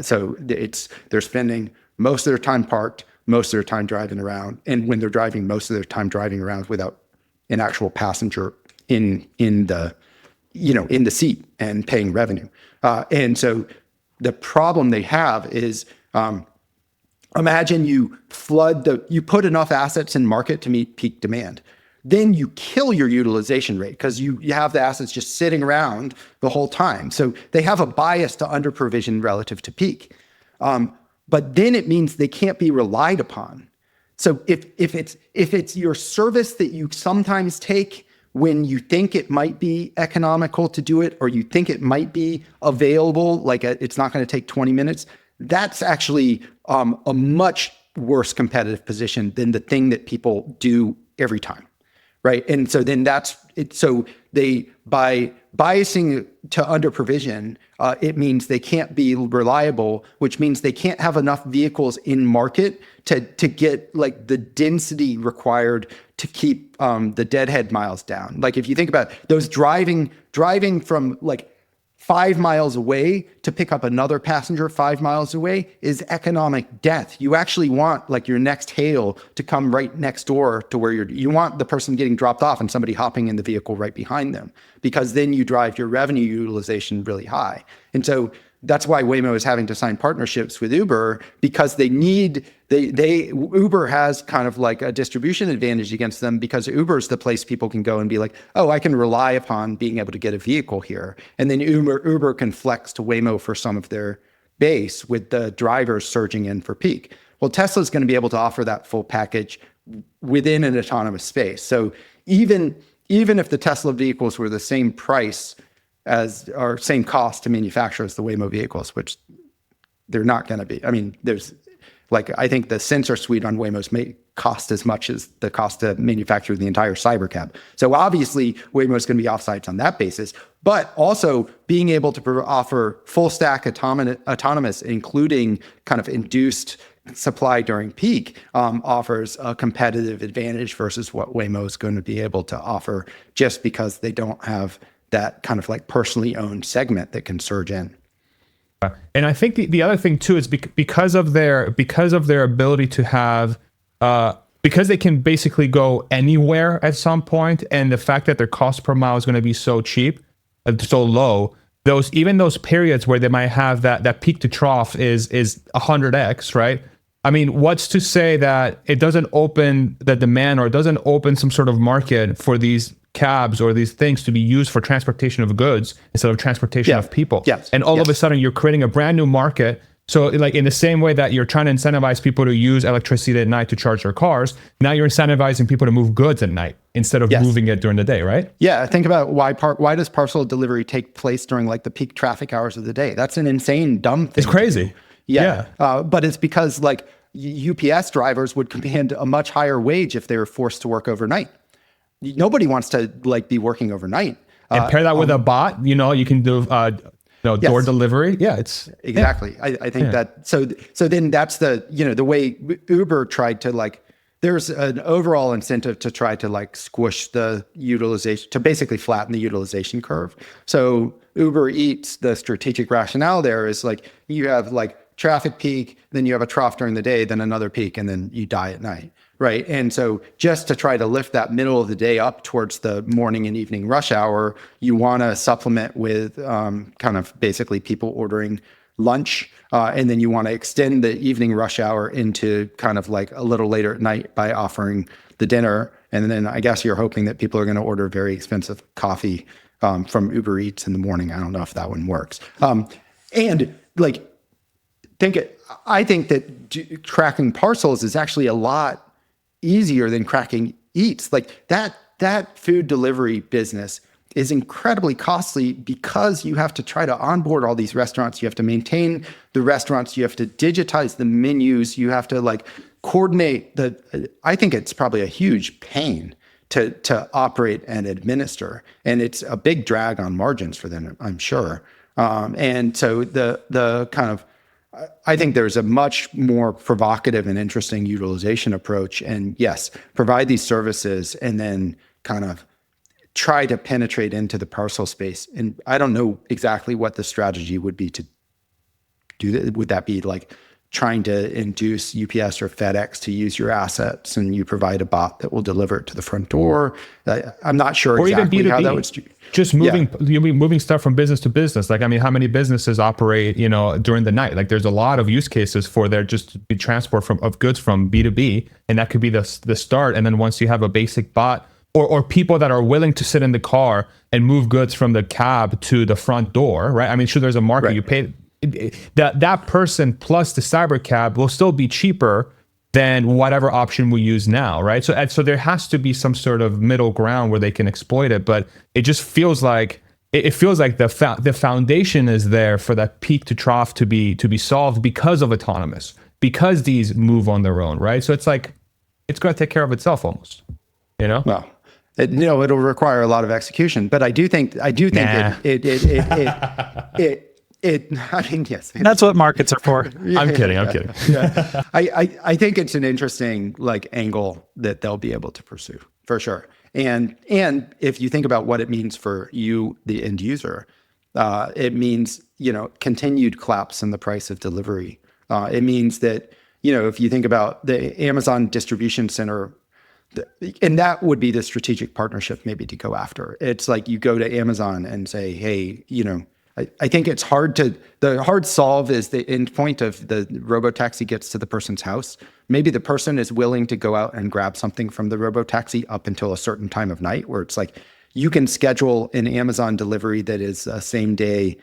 So they're spending most of their time parked, most of their time driving around, and when they're driving, most of their time driving around without an actual passenger in the seat and paying revenue. And so the problem they have is, imagine you you put enough assets in market to meet peak demand. Then you kill your utilization rate because you have the assets just sitting around the whole time. So they have a bias to under provision relative to peak. But then it means they can't be relied upon. So if it's your service that you sometimes take when you think it might be economical to do it, or you think it might be available, like it's not going to take 20 minutes, that's actually a much worse competitive position than the thing that people do every time. Right. And so then that's it. So by biasing to under provision, it means they can't be reliable, which means they can't have enough vehicles in market to get like the density required to keep the deadhead miles down. Like if you think about those driving from like 5 miles away to pick up another passenger 5 miles away is economic death. You actually want like your next hail to come right next door to where you want the person getting dropped off and somebody hopping in the vehicle right behind them, because then you drive your revenue utilization really high. And so that's why Waymo is having to sign partnerships with Uber, because Uber has kind of like a distribution advantage against them, because Uber is the place people can go and be like, oh, I can rely upon being able to get a vehicle here. And then Uber can flex to Waymo for some of their base with the drivers surging in for peak. Well, Tesla's going to be able to offer that full package within an autonomous space. So even if the Tesla vehicles were the same price or same cost to manufacture as the Waymo vehicles, which they're not going to be. I mean, like I think the sensor suite on Waymos may cost as much as the cost to manufacture the entire Cybercab. So obviously Waymo is going to be offsites on that basis, but also being able to offer full stack autonomous, including kind of induced supply during peak, offers a competitive advantage versus what Waymo is going to be able to offer, just because they don't have that kind of like personally owned segment that can surge in. And I think the other thing too is because of their ability to have because they can basically go anywhere at some point, and the fact that their cost per mile is going to be so cheap, so low, those periods where they might have that peak to trough is 100x, right? I mean, what's to say that it doesn't open the demand, or it doesn't open some sort of market for these cabs or these things to be used for transportation of goods instead of transportation of people? Yes. And all of a sudden you're creating a brand new market. So like in the same way that you're trying to incentivize people to use electricity at night to charge their cars, now you're incentivizing people to move goods at night instead of moving it during the day, right? Yeah, think about why does parcel delivery take place during like the peak traffic hours of the day? That's an insane, dumb thing. It's crazy. Yeah. But it's because like UPS drivers would command a much higher wage if they were forced to work overnight. Nobody wants to like be working overnight. And pair that with a bot, you can do door delivery. Yeah, it's exactly. Yeah. I think that so then that's the the way Uber tried to like, there's an overall incentive to try to like squish the utilization, to basically flatten the utilization curve. So Uber Eats, the strategic rationale there is like you have like traffic peak, then you have a trough during the day, then another peak, and then you die at night. Right. And so just to try to lift that middle of the day up towards the morning and evening rush hour, you want to supplement with kind of basically people ordering lunch. And then you want to extend the evening rush hour into kind of like a little later at night by offering the dinner. And then I guess you're hoping that people are going to order very expensive coffee from Uber Eats in the morning. I don't know if that one works. And like, I think that tracking parcels is actually a lot easier than cracking Eats. Like that food delivery business is incredibly costly because you have to try to onboard all these restaurants. You have to maintain the restaurants. You have to digitize the menus. You have to like coordinate I think it's probably a huge pain to operate and administer. And it's a big drag on margins for them, I'm sure. And so the kind of, I think there's a much more provocative and interesting utilization approach. And yes, provide these services and then kind of try to penetrate into the parcel space. And I don't know exactly what the strategy would be to do that. Would that be like trying to induce UPS or FedEx to use your assets and you provide a bot that will deliver it to the front door? I'm not sure or exactly even B2B. How that would just moving stuff from business to business. Like, I mean, how many businesses operate, during the night? Like, there's a lot of use cases for there just to be transport of goods from B2B, and that could be the start. And then once you have a basic bot, or people that are willing to sit in the car and move goods from the cab to the front door, right? I mean, sure, there's a market. Right. You pay that person plus the cyber cab will still be cheaper than whatever option we use now, right? So there has to be some sort of middle ground where they can exploit it, but it just feels like the foundation is there for that peak to trough to be solved because of autonomous, because these move on their own, right? So it's like it's going to take care of itself almost, Well, it'll require a lot of execution, but I do think I mean, yes. That's what markets are for. I'm kidding. Yeah. I think it's an interesting like angle that they'll be able to pursue for sure. And if you think about what it means for you, the end user, it means, continued collapse in the price of delivery. It means that, if you think about the Amazon distribution center, and that would be the strategic partnership maybe to go after. It's like you go to Amazon and say, hey, I think it's the hard solve is the end point of the Robo-Taxi gets to the person's house. Maybe the person is willing to go out and grab something from the Robo-Taxi up until a certain time of night, where it's like you can schedule an Amazon delivery that is a same day,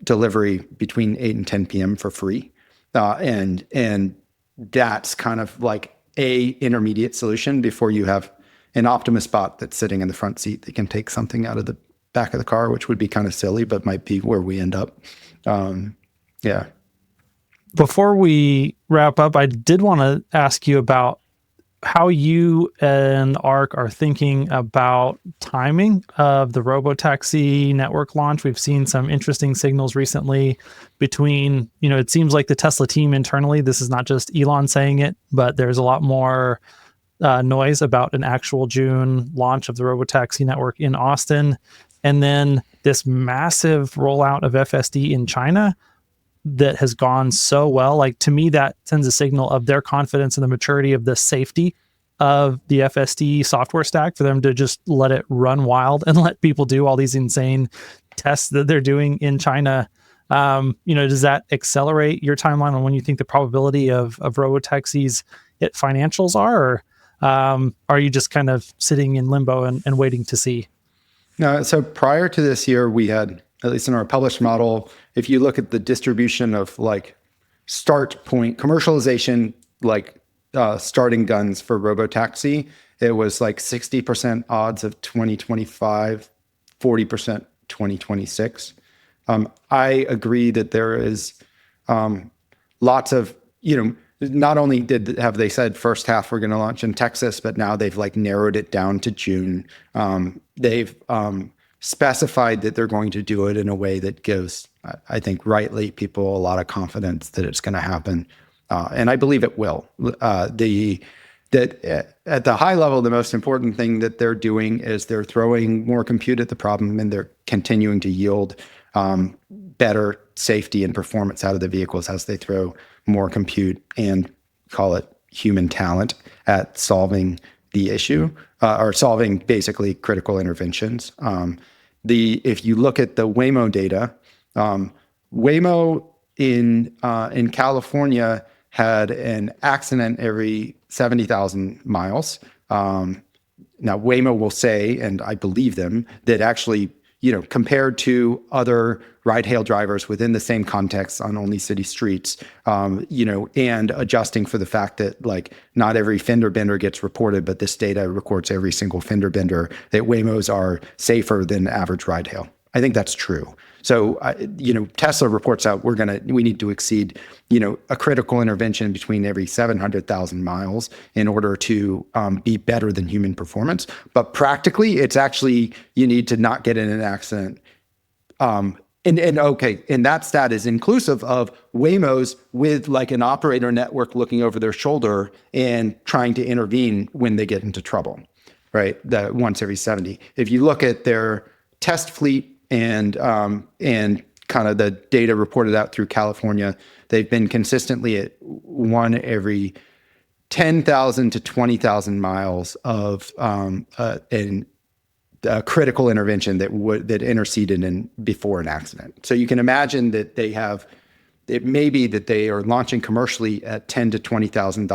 delivery between 8 and 10 p.m. for free. And that's kind of like a intermediate solution before you have an Optimus bot that's sitting in the front seat that can take something out of the back of the car, which would be kind of silly, but might be where we end up. Yeah. Before we wrap up, I did want to ask you about how you and ARC are thinking about timing of the Robo-Taxi network launch. We've seen some interesting signals recently between, it seems like the Tesla team internally, this is not just Elon saying it, but there's a lot more noise about an actual June launch of the Robo-Taxi network in Austin. And then this massive rollout of FSD in China that has gone so well. Like, to me, that sends a signal of their confidence in the maturity of the safety of the FSD software stack for them to just let it run wild and let people do all these insane tests that they're doing in China. Does that accelerate your timeline on when you think the probability of Robo-Taxis hit financials are, or are you just kind of sitting in limbo and waiting to see? No, so prior to this year, we had, at least in our published model, if you look at the distribution of like start point commercialization, like starting guns for Robo-Taxi, it was like 60% odds of 2025, 40% 2026. I agree that there is lots of, not only have they said first half we're going to launch in Texas, but now they've like narrowed it down to June. They've specified that they're going to do it in a way that gives, I think, rightly people a lot of confidence that it's going to happen. And I believe it will. At the high level, the most important thing that they're doing is they're throwing more compute at the problem, and they're continuing to yield better safety and performance out of the vehicles as they throw more compute and call it human talent at solving the issue or solving basically critical interventions. If you look at the Waymo data, Waymo in California had an accident every 70,000 miles. Now Waymo will say, and I believe them, that actually, compared to other ride-hail drivers within the same context on only city streets, and adjusting for the fact that like not every fender bender gets reported, but this data records every single fender bender, that Waymos are safer than average ride-hail. I think that's true. So, Tesla reports out we need to exceed, a critical intervention between every 700,000 miles in order to be better than human performance. But practically, it's actually, you need to not get in an accident. And that stat is inclusive of Waymos with like an operator network looking over their shoulder and trying to intervene when they get into trouble, right? That once every 70. If you look at their test fleet, and kind of the data reported out through California, they've been consistently at one every 10,000 to 20,000 miles of critical intervention that interceded in before an accident. So you can imagine that it may be that they are launching commercially at 10 to 20,000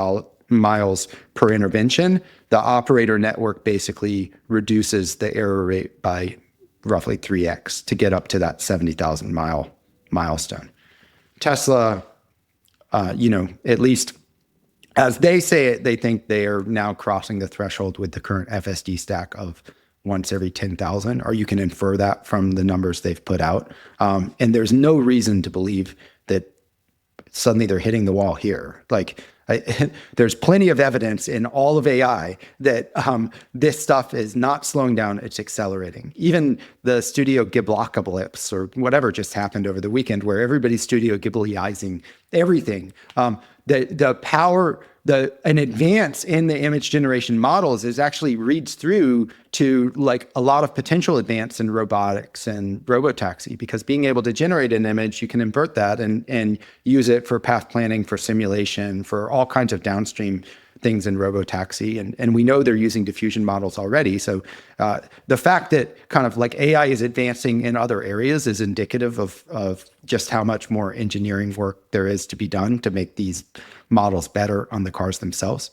miles per intervention. The operator network basically reduces the error rate by roughly 3x to get up to that 70,000 mile milestone. Tesla, at least as they say it, they think they are now crossing the threshold with the current FSD stack of once every 10,000, or you can infer that from the numbers they've put out. And there's no reason to believe that suddenly they're hitting the wall here. Like, there's plenty of evidence in all of AI that this stuff is not slowing down, it's accelerating. Even the Studio Ghibli-apocalypse or whatever just happened over the weekend where everybody's Studio Ghibli-izing everything. The power, an advance in the image generation models is actually reads through to like a lot of potential advance in robotics and Robo-Taxi, because being able to generate an image, you can invert that and use it for path planning, for simulation, for all kinds of downstream things in Robo-Taxi. And we know they're using diffusion models already. So the fact that kind of like AI is advancing in other areas is indicative of just how much more engineering work there is to be done to make these models better on the cars themselves.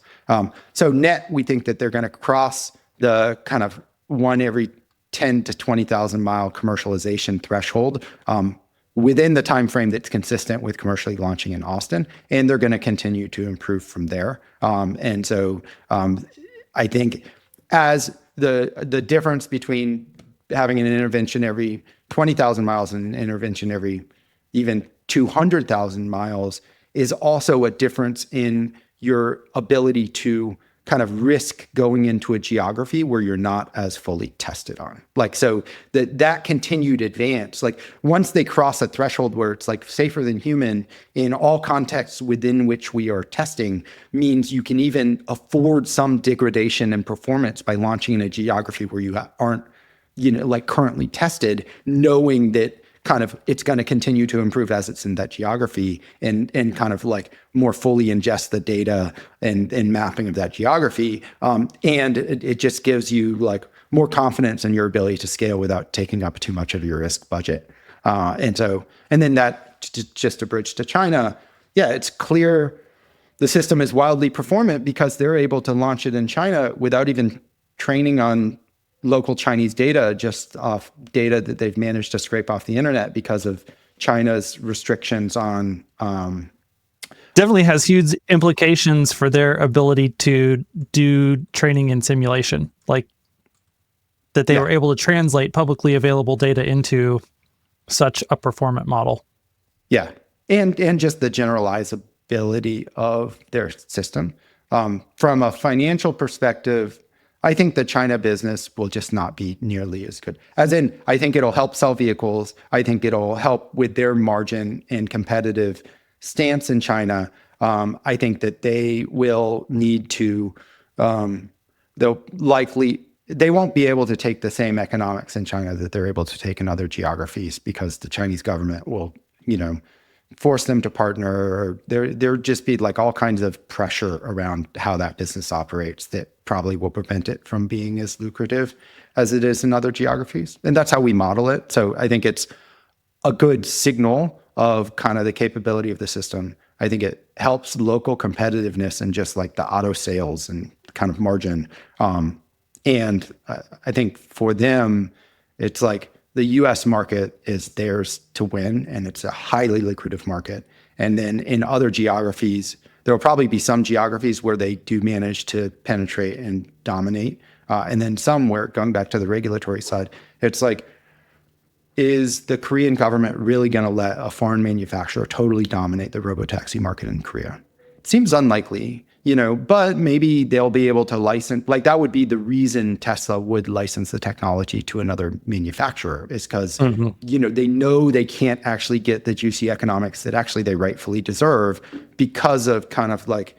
So net, we think that they're going to cross the kind of one every 10 to 20,000 mile commercialization threshold within the time frame that's consistent with commercially launching in Austin, and they're going to continue to improve from there. And so I think as the difference between having an intervention every 20,000 miles and an intervention every even 200,000 miles is also a difference in your ability to kind of risk going into a geography where you're not as fully tested on. Like, so that continued advance, like once they cross a threshold where it's like safer than human in all contexts within which we are testing, means you can even afford some degradation in performance by launching in a geography where you aren't, like currently tested, knowing that kind of it's going to continue to improve as it's in that geography, and kind of like more fully ingest the data and mapping of that geography. And it just gives you like more confidence in your ability to scale without taking up too much of your risk budget. And then that just a bridge to China. Yeah, it's clear the system is wildly performant because they're able to launch it in China without even training on local Chinese data, just off data that they've managed to scrape off the internet because of China's restrictions on. Definitely has huge implications for their ability to do training and simulation, like that they were able to translate publicly available data into such a performant model. Yeah, and just the generalizability of their system. From a financial perspective, I think the China business will just not be nearly as good. As in, I think it'll help sell vehicles. I think it'll help with their margin and competitive stance in China. I think that they will need to, they won't be able to take the same economics in China that they're able to take in other geographies because the Chinese government will, force them to partner, or there just be like all kinds of pressure around how that business operates that probably will prevent it from being as lucrative as it is in other geographies. And that's how we model it. So I think it's a good signal of kind of the capability of the system. I think it helps local competitiveness and just like the auto sales and kind of margin. And I think for them, it's like, the US market is theirs to win, and it's a highly lucrative market. And then in other geographies, there will probably be some geographies where they do manage to penetrate and dominate. And then some where, going back to the regulatory side, it's like, is the Korean government really going to let a foreign manufacturer totally dominate the Robo-Taxi market in Korea? It seems unlikely, but maybe they'll be able to license, like that would be the reason Tesla would license the technology to another manufacturer, is because, they know they can't actually get the juicy economics that actually they rightfully deserve because of kind of like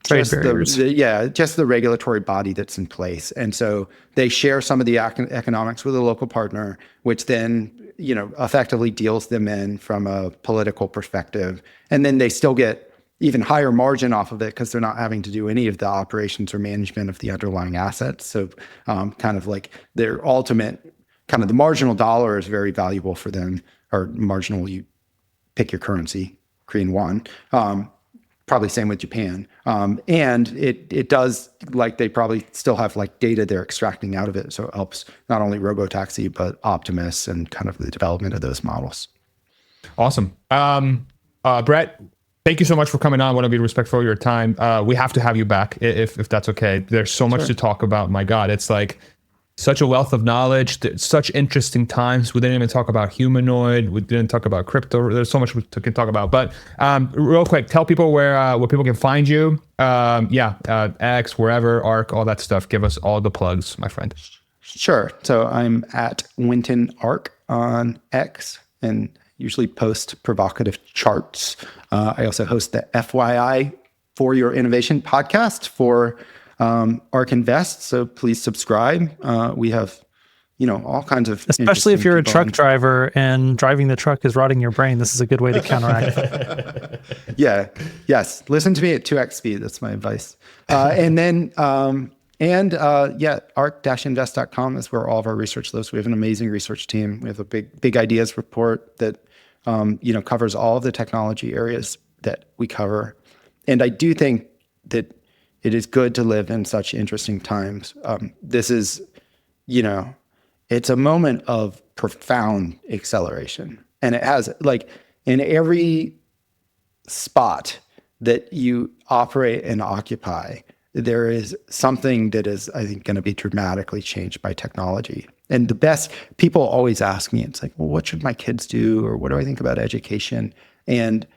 just the regulatory body that's in place. And so they share some of the economics with a local partner, which then, effectively deals them in from a political perspective. And then they still get even higher margin off of it because they're not having to do any of the operations or management of the underlying assets. So kind of like their ultimate, kind of the marginal dollar is very valuable for them, or marginal, you pick your currency, Korean won. Probably same with Japan. And it does, like they probably still have like data they're extracting out of it. So it helps not only Robo-Taxi, but Optimus and kind of the development of those models. Awesome. Brett, thank you so much for coming on. I want to be respectful of your time. We have to have you back if that's okay. There's so much to talk about. My God, it's like such a wealth of knowledge, such interesting times. We didn't even talk about humanoid. We didn't talk about crypto. There's so much we can talk about. But real quick, tell people where people can find you. X, wherever, ARC, all that stuff. Give us all the plugs, my friend. Sure. So I'm at Winton ARC on X, and usually post provocative charts. I also host the FYI for Your Innovation podcast for ARK Invest. So please subscribe. We have, all kinds of, especially if you're a truck driver and driving the truck is rotting your brain. This is a good way to counteract. Yes. Listen to me at 2x speed. That's my advice. And then, arc-invest.com is where all of our research lives. We have an amazing research team. We have a big ideas report that, covers all of the technology areas that we cover. And I do think that it is good to live in such interesting times. This is, it's a moment of profound acceleration. And it has, like, in every spot that you operate and occupy, there is something that is, I think, going to be dramatically changed by technology. And the best, people always ask me, it's like, well, what should my kids do? Or what do I think about education? And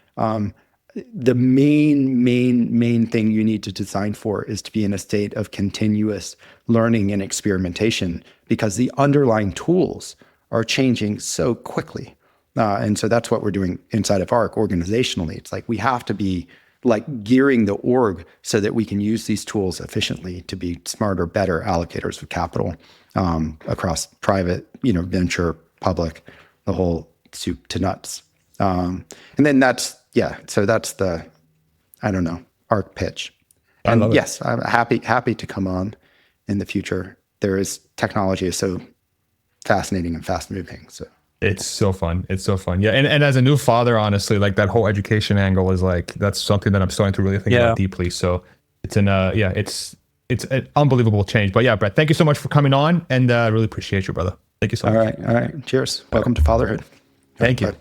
the main thing you need to design for is to be in a state of continuous learning and experimentation, because the underlying tools are changing so quickly. And so that's what we're doing inside of ARC organizationally. It's like we have to be like gearing the org so that we can use these tools efficiently to be smarter, better allocators of capital across private, venture, public, the whole soup to nuts. And then so that's the, ARC pitch. And yes, I'm happy to come on in the future. Technology is so fascinating and fast moving. So it's so fun. Yeah. And as a new father, honestly, like that whole education angle is like, that's something that I'm starting to really think about deeply. So it's it's an unbelievable change. But yeah, Brett, thank you so much for coming on, and really appreciate you, brother. Thank you so much. All right. Cheers. Welcome to fatherhood. Thank you. Bye.